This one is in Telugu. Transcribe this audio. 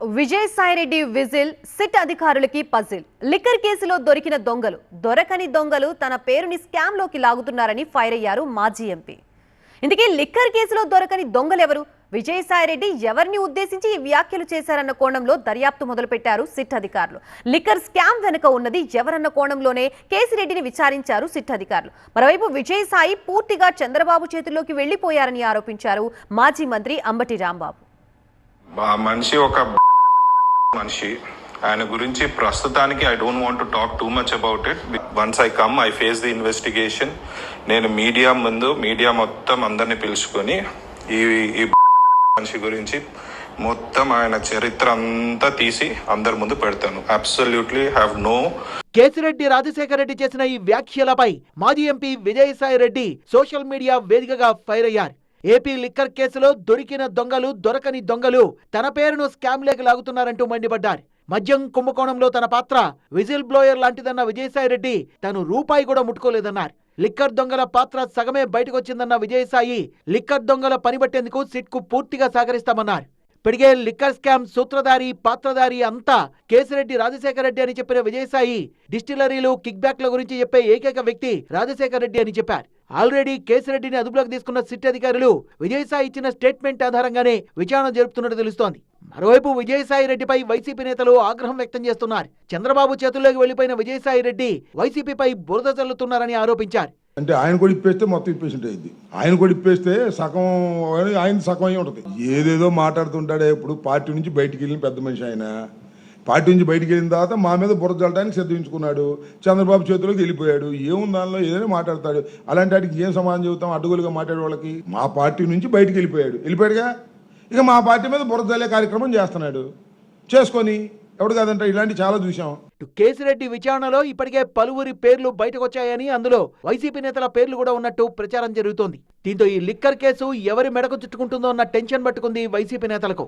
విజయసాయిరెడ్డి విజిల్ సిట్ అధికారులకి పజిల్. లిక్కర్ కేసులో దొరికిన దొరకని దొంగలు తన పేరుని స్కామ్ లోకి లాగుతున్నారని ఫైర్ అయ్యారు మాజీ ఎంపీ. ఇందుకే లిక్కర్ కేసులో దొరకని దొంగలెవరు, విజయసాయిరెడ్డి ఎవరిని ఉద్దేశించి ఈ వ్యాఖ్యలు చేశారన్న కోణంలో దర్యాప్తు మొదలుపెట్టారు సిట్ అధికారులు. లిక్కర్ స్కామ్ వెనుక ఉన్నది ఎవరన్న కోణంలోనే కేసిరెడ్డిని విచారించారు సిట్ అధికారులు. మరోవైపు విజయసాయి పూర్తిగా చంద్రబాబు చేతుల్లోకి వెళ్లిపోయారని ఆరోపించారు మాజీ మంత్రి అంబటి రాంబాబు. మనిషి ఒక మనిషి, ఆయన గురించి ప్రస్తుతానికి I don't want to talk too much about it. Once I come I face the investigation. నేను మీడియా మొత్తం అందరినీ పిలుచుకొని ఈ మనిషి గురించి మొత్తం ఆయన చరిత్ర అంతా తీసి అందరి ముందు పెడతాను. Absolutely have no. Kesireddy Rajasekhara Reddy చేసిన ఈ వ్యాఖ్యలపై మాజీ MP Vijayasai Reddy social media వేదికగా ఫైర్ అయ్యారు. ఏపీ లిక్కర్ కేసులో దొరికిన దొరకని దొంగలు తన పేరును స్కామ్ లేక లాగుతున్నారంటూ మండిపడ్డారు. మద్యం కుంభకోణంలో తన పాత్ర విజిల్ బ్లోయర్ లాంటిదన్న విజయసాయి రెడ్డి తను రూపాయి కూడా ముట్టుకోలేదన్నారు. లిక్కర్ దొంగల పాత్ర సగమే బయటకొచ్చిందన్న విజయసాయి లిక్కర్ దొంగల పనిబట్టేందుకు సిట్కు పూర్తిగా సహకరిస్తామన్నారు. ఇప్పటికే లిక్కర్ స్కామ్ సూత్రధారి పాత్రధారి అంతా కేసిరెడ్డి రాజశేఖర రెడ్డి అని చెప్పిన విజయసాయి డిస్టిలరీలు కిక్ బ్యాక్ల గురించి చెప్పే ఏకైక వ్యక్తి రాజశేఖర రెడ్డి అని చెప్పారు. ఆల్రెడీ కేసిరెడ్డిని అదుపులోకి తీసుకున్న సిట్ అధికారులు విజయసాయి ఇచ్చిన స్టేట్మెంట్ ఆధారంగానే విచారణ జరుపుతున్నట్టు తెలుస్తోంది. మరోవైపు విజయసాయి రెడ్డిపై వైసీపీ నేతలు ఆగ్రహం వ్యక్తం చేస్తున్నారు. చంద్రబాబు చేతుల్లోకి వెళ్లిపోయిన విజయసాయి రెడ్డి వైసీపీపై బురద చల్లుతున్నారని ఆరోపించారు. అంటే ఆయన కూడా ఇప్పేస్తే మొత్తం ఇప్పేసి అయింది. ఆయన కూడా ఇప్పేస్తే సగం ఆయన సగం అయి ఉంటుంది. ఏదేదో మాట్లాడుతుంటాడే. ఇప్పుడు పార్టీ నుంచి బయటికి వెళ్ళిన పెద్ద మనిషి ఆయన. పార్టీ నుంచి బయటికి వెళ్ళిన తర్వాత మా మీద బురద చల్లడానికి సిద్ధించుకున్నాడు. చంద్రబాబు చేతిలోకి వెళ్ళిపోయాడు. ఏముంది దానిలో, ఏదైనా మాట్లాడతాడు. అలాంటి వాటికి ఏం సమాధానం చెబుతాం అడ్డుగోలుగా మాట్లాడే వాళ్ళకి? మా పార్టీ నుంచి బయటికి వెళ్ళిపోయాడుగా. ఇక మా పార్టీ మీద బురద చల్లే కార్యక్రమం చేస్తున్నాడు. చేసుకొని ఎవడు కాదంటే ఇలాంటి చాలా చూసాం. కేసిరెడ్డి విచారణలో ఇప్పటికే పలువురి పేర్లు బయటకొచ్చాయని, అందులో వైసీపీ నేతల పేర్లు కూడా ఉన్నట్టు ప్రచారం జరుగుతోంది. దీంతో ఈ లిక్కర్ కేసు ఎవరి మెడకు చుట్టుకుంటుందో అన్న టెన్షన్ పట్టుకుంది వైసీపీ నేతలకు.